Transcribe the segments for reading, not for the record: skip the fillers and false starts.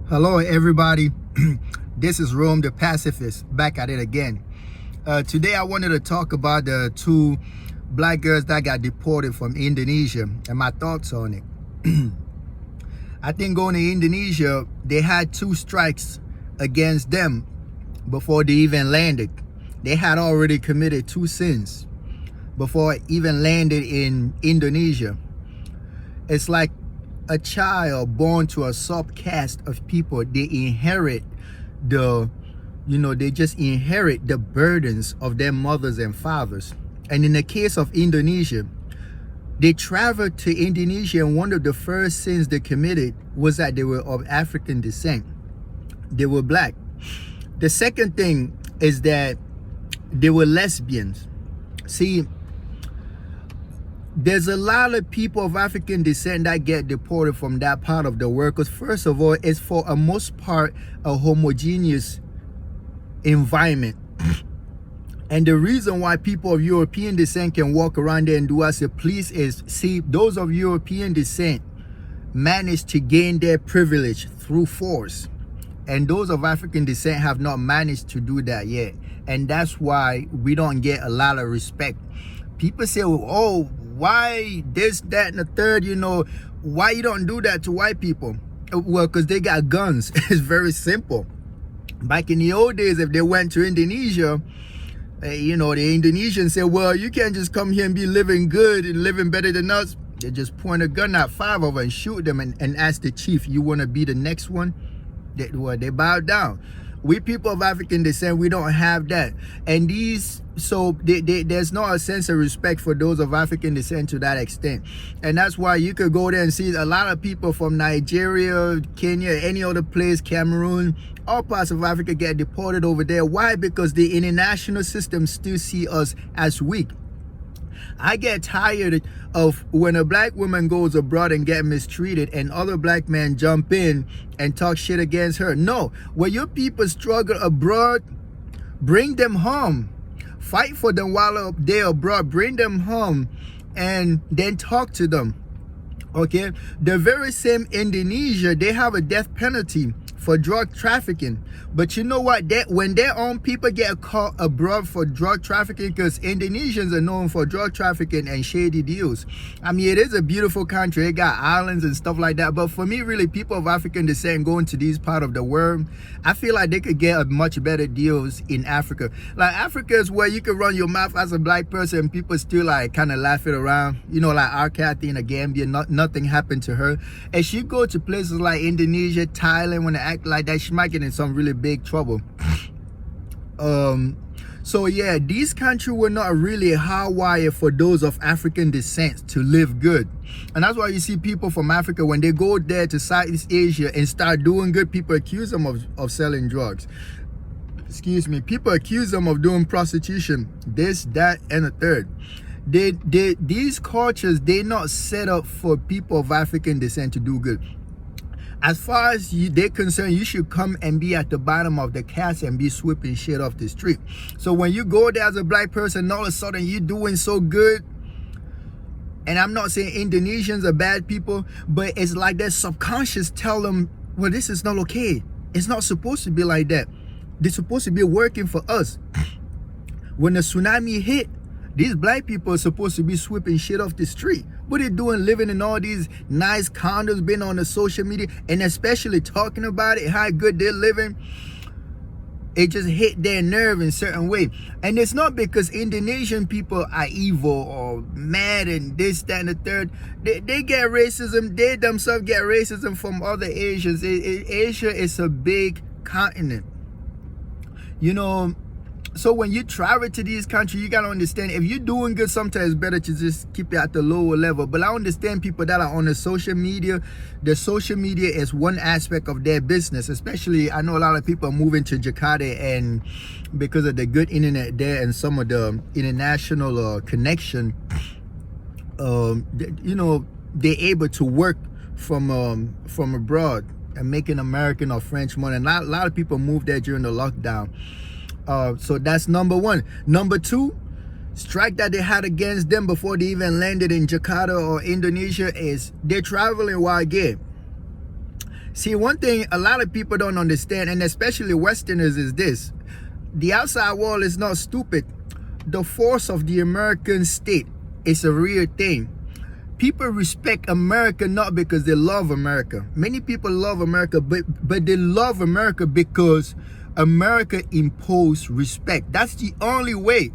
Hello, everybody. This is Rome the Pacifist, back at it again. Today, I wanted to talk about the two black girls that got deported from Indonesia and my thoughts on it. I think going to Indonesia, they had two strikes against them before they even landed. They had already committed two sins before even landed in Indonesia. It's like a child born to a subcaste of people. They inherit they just inherit the burdens of their mothers and fathers. And in the case of Indonesia, they traveled to Indonesia, and one of the first sins they committed was that they were of African descent. They were black. The second thing is that they were lesbians. See, there's a lot of people of African descent that get deported from that part of the world because, first of all, it's for a most part a homogeneous environment. And the reason why people of European descent can walk around there and do as they please is, see, those of European descent manage to gain their privilege through force. And those of African descent have not managed to do that yet. And that's why we don't get a lot of respect. People say, oh, why this, that, and the third, why you don't do that to white people? Well, because they got guns. It's very simple. Back in the old days, if they went to Indonesia, the Indonesians say, well, you can't just come here and be living good and living better than us. They just point a gun at five of them and shoot them and ask the chief, you want to be the next one? They bow down. We people of African descent, we don't have that. And there's not a sense of respect for those of African descent to that extent. And that's why you could go there and see a lot of people from Nigeria, Kenya, any other place, Cameroon, all parts of Africa get deported over there. Why? Because the international system still see us as weak. I get tired of when a black woman goes abroad and get mistreated and other black men jump in and talk shit against her. No, when your people struggle abroad, bring them home. Fight for them while they're abroad. Bring them home and then talk to them. Okay? The very same Indonesia, they have a death penalty for drug trafficking. But you know what? When their own people get caught abroad for drug trafficking, because Indonesians are known for drug trafficking and shady deals. I mean, it is a beautiful country. It got islands and stuff like that. But for me, really, people of African descent going to these part of the world, I feel like they could get a much better deals in Africa. Like, Africa is where you can run your mouth as a black person and people still like kind of laugh it around. Like our Kathy in the Gambia, nothing happened to her. And she go to places like Indonesia, Thailand, when they act like that, she might get in some really big trouble. So yeah, these countries were not really hardwired for those of African descent to live good. And that's why you see people from Africa, when they go there to Southeast Asia and start doing good, people accuse them of selling drugs. Excuse me. People accuse them of doing prostitution, this, that, and the third. These cultures, they're not set up for people of African descent to do good. As far as they're concerned, you should come and be at the bottom of the caste and be sweeping shit off the street. So when you go there as a black person, all of a sudden you're doing so good. And I'm not saying Indonesians are bad people, but it's like their subconscious tell them, well, this is not okay. It's not supposed to be like that. They're supposed to be working for us. When the tsunami hit, these black people are supposed to be sweeping shit off the street. What they doing, living in all these nice condos, being on the social media, and especially talking about it, how good they're living. It just hit their nerve in a certain way. And it's not because Indonesian people are evil or mad and this, that, and the third. They get racism. They themselves get racism from other Asians. Asia is a big continent. So when you travel to these countries, you gotta understand, if you're doing good, sometimes it's better to just keep it at the lower level. But I understand people that are on the social media. The social media is one aspect of their business. Especially, I know a lot of people are moving to Jakarta, and because of the good internet there and some of the international connection, they're able to work from abroad and making American or French money. And a lot of people moved there during the lockdown. So that's number one. Number two, strike that they had against them before they even landed in Jakarta or Indonesia is they're traveling while gay. See, one thing a lot of people don't understand, and especially Westerners, is this. The outside world is not stupid. The force of the American state is a real thing. People respect America not because they love America. Many people love America, but they love America because America imposed respect. That's the only way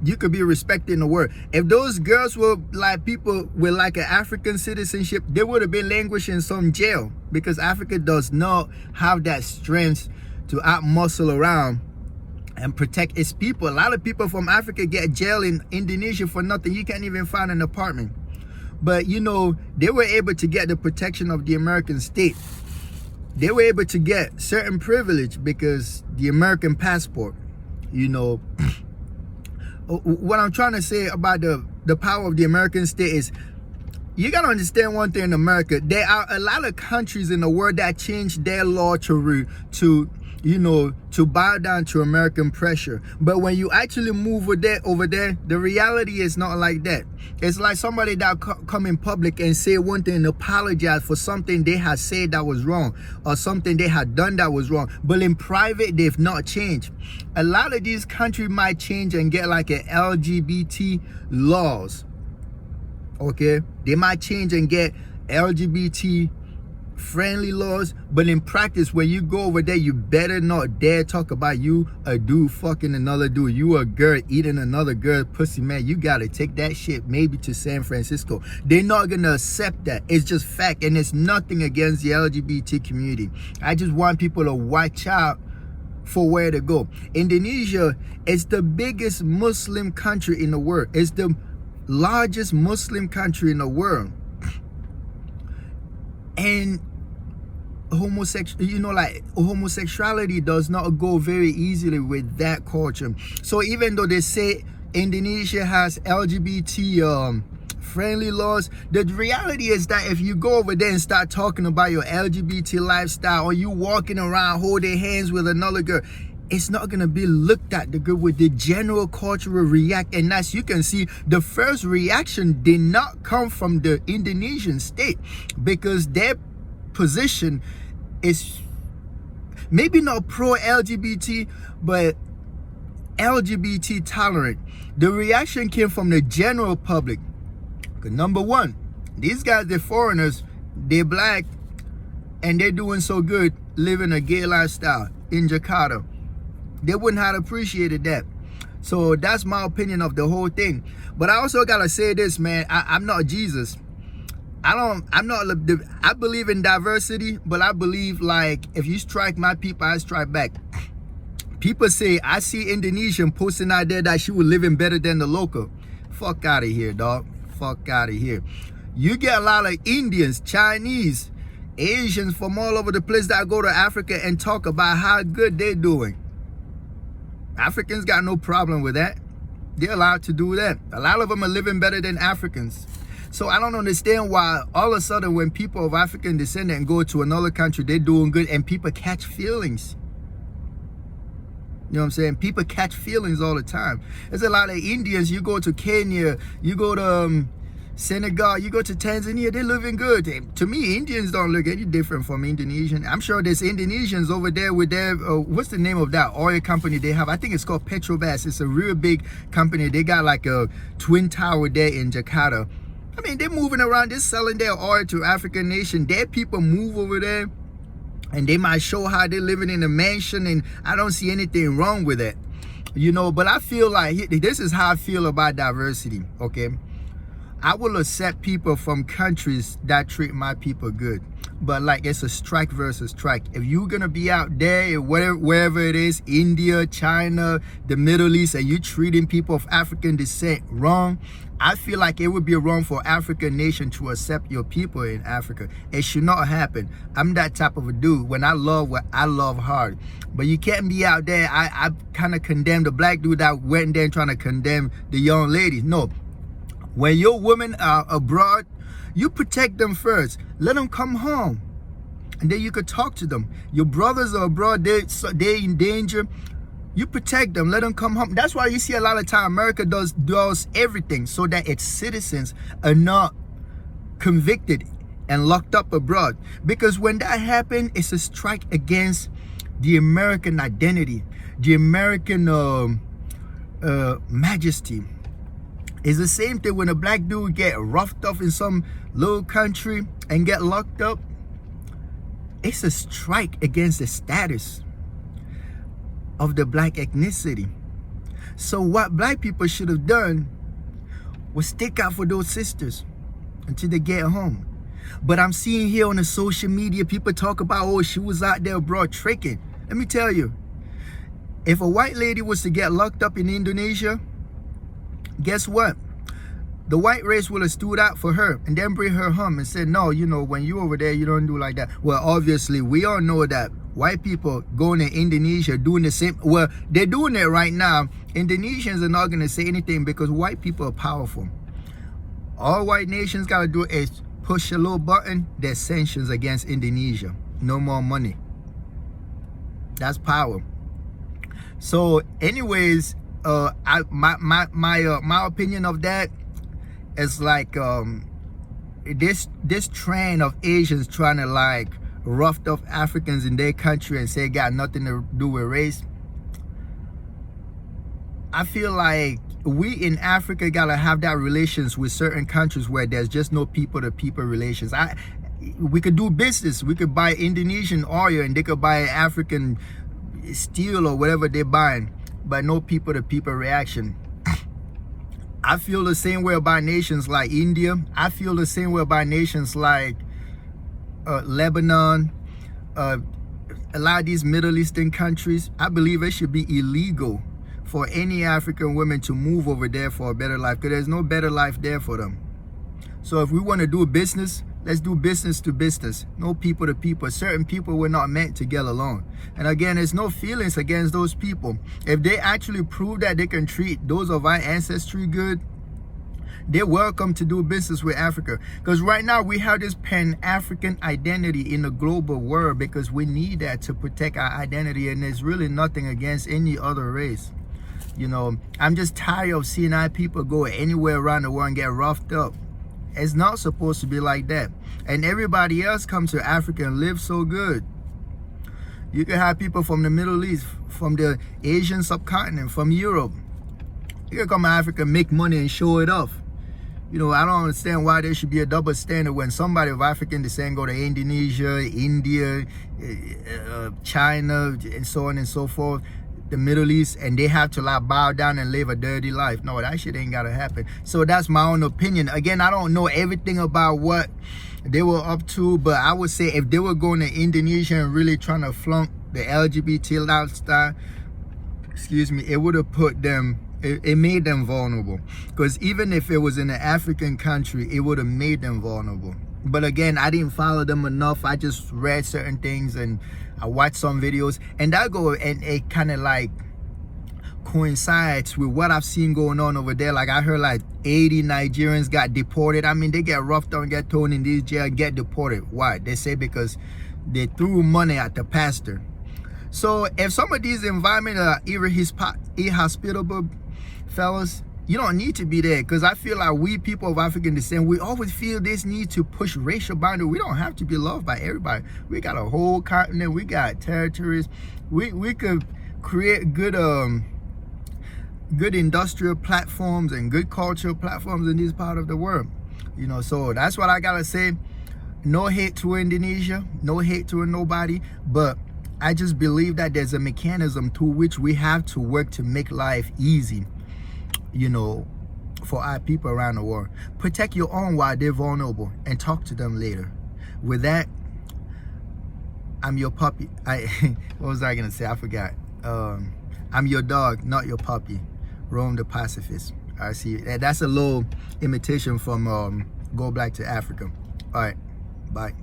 you could be respected in the world. If those girls were like people with like an African citizenship, they would have been languishing in some jail, because Africa does not have that strength to out-muscle around and protect its people. A lot of people from Africa get jailed in Indonesia for nothing. You can't even find an apartment. But you know, they were able to get the protection of the American state. They were able to get certain privilege because the American passport, you know. What I'm trying to say about the power of the American state is, you got to understand one thing in America. There are a lot of countries in the world that changed their law to bow down to American pressure. But when you actually move over there, the reality is not like that. It's like somebody that come in public and say one thing and apologize for something they had said that was wrong, or something they had done that was wrong. But in private, they've not changed. A lot of these countries might change and get like an LGBT laws. Okay, they might change and get LGBT friendly laws, but in practice, when you go over there, you better not dare talk about you a dude fucking another dude, you a girl eating another girl pussy. Man, you gotta take that shit maybe to San Francisco. They're not gonna accept that. It's just fact, and it's nothing against the LGBT community. I just want people to watch out for where to go. Indonesia is the biggest Muslim country in the world. It's the largest Muslim country in the world. And homosexuality does not go very easily with that culture. So even though they say Indonesia has LGBT friendly laws, the reality is that if you go over there and start talking about your LGBT lifestyle, or you walking around holding hands with another girl, it's not going to be looked at the good with the general cultural react. And as you can see, the first reaction did not come from the Indonesian state, because their position is maybe not pro-LGBT, but LGBT tolerant. The reaction came from the general public. Number one, these guys, they're foreigners, they're black, and they're doing so good living a gay lifestyle in Jakarta. They wouldn't have appreciated that. So that's my opinion of the whole thing. But I also gotta say this, man. I'm not Jesus. I believe in diversity, but I believe, like, if you strike my people, I strike back. People say, I see Indonesian posting out there that she was living better than the local. Fuck out of here, dog. Fuck out of here. You get a lot of Indians, Chinese, Asians from all over the place that go to Africa and talk about how good they're doing. Africans got no problem with that. They're allowed to do that. A lot of them are living better than Africans. So I don't understand why all of a sudden when people of African descent and go to another country, they're doing good, and people catch feelings. You know what I'm saying? People catch feelings all the time. There's a lot of Indians. You go to Kenya, you go to Senegal, you go to Tanzania, they're living good. To me, Indians don't look any different from Indonesian. I'm sure there's Indonesians over there with their, what's the name of that oil company they have? I think it's called Petrobras. It's a real big company. They got like a twin tower there in Jakarta. I mean, they're moving around, they're selling their oil to African nation. Their people move over there, and they might show how they're living in a mansion, and I don't see anything wrong with it. You know, but I feel like, this is how I feel about diversity, okay? I will accept people from countries that treat my people good. But like, it's a strike versus strike. If you're going to be out there, wherever it is, India, China, the Middle East, and you treating people of African descent wrong, I feel like it would be wrong for African nation to accept your people in Africa. It should not happen. I'm that type of a dude. When I love what I love hard. But you can't be out there. I kind of condemn the black dude that went there trying to condemn the young ladies. No. When your women are abroad, you protect them first. Let them come home, and then you could talk to them. Your brothers are abroad, they're in danger. You protect them, let them come home. That's why you see a lot of time America does everything so that its citizens are not convicted and locked up abroad. Because when that happened, it's a strike against the American identity, the American majesty. It's the same thing when a black dude get roughed up in some little country and get locked up. It's a strike against the status of the black ethnicity. So what black people should have done was stick out for those sisters until they get home. But I'm seeing here on the social media, people talk about, oh, she was out there abroad tricking. Let me tell you, if a white lady was to get locked up in Indonesia, guess what? The white race will have stood out for her and then bring her home and said, no, you know, when you over there, you don't do like that. Well, obviously, we all know that white people going to Indonesia doing the same. Well, they're doing it right now. Indonesians are not going to say anything because white people are powerful. All white nations got to do is push a little button. There's sanctions against Indonesia. No more money. That's power. So anyways, my opinion of that is like this trend of Asians trying to like rough up Africans in their country and say it got nothing to do with race. I feel like we in Africa gotta have that relations with certain countries where there's just no people-to-people relations. We could do business. We could buy Indonesian oil and they could buy African steel or whatever they're buying, but no people-to-people reaction. I feel the same way about nations like India. I feel the same way about nations like Lebanon, a lot of these Middle Eastern countries. I believe it should be illegal for any African women to move over there for a better life, because there's no better life there for them. So if we want to do business, let's do business to business, no people to people. Certain people were not meant to get along. And again, there's no feelings against those people. If they actually prove that they can treat those of our ancestry good, they're welcome to do business with Africa. Because right now we have this Pan-African identity in the global world because we need that to protect our identity, and there's really nothing against any other race. You know, I'm just tired of seeing our people go anywhere around the world and get roughed up. It's not supposed to be like that. And everybody else comes to Africa and live so good. You can have people from the Middle East, from the Asian subcontinent, from Europe. You can come to Africa and make money and show it off. You know, I don't understand why there should be a double standard when somebody of African descent go to Indonesia, India, China, and so on and so forth, the Middle East, and they have to like bow down and live a dirty life. No, that shit ain't gotta happen. So that's my own opinion. Again, I don't know everything about what they were up to, but I would say if they were going to Indonesia and really trying to flunk the LGBT lifestyle, excuse me, it would have put them, it made them vulnerable. Because even if it was in an African country, it would have made them vulnerable. But again, I didn't follow them enough. I just read certain things and I watched some videos, and that go and it kind of like coincides with what I've seen going on over there. Like I heard like 80 Nigerians got deported. I mean, they get roughed up and get thrown in these jail and get deported. Why? They say because they threw money at the pastor. So if some of these environments are inhospitable, fellas, you don't need to be there. Because I feel like we people of African descent, we always feel this need to push racial boundaries. We don't have to be loved by everybody. We got a whole continent. We got territories. We could create good industrial platforms and good cultural platforms in this part of the world. You know, so that's what I gotta say. No hate to Indonesia, no hate to nobody, but I just believe that there's a mechanism through which we have to work to make life easy, you know, for our people around the world. Protect your own while they're vulnerable and talk to them later. With that, I'm your puppy. What was I gonna say? I forgot. I'm your dog, not your puppy. Rome the pacifist. I see. That's a little imitation from Go Black to Africa. All right, bye.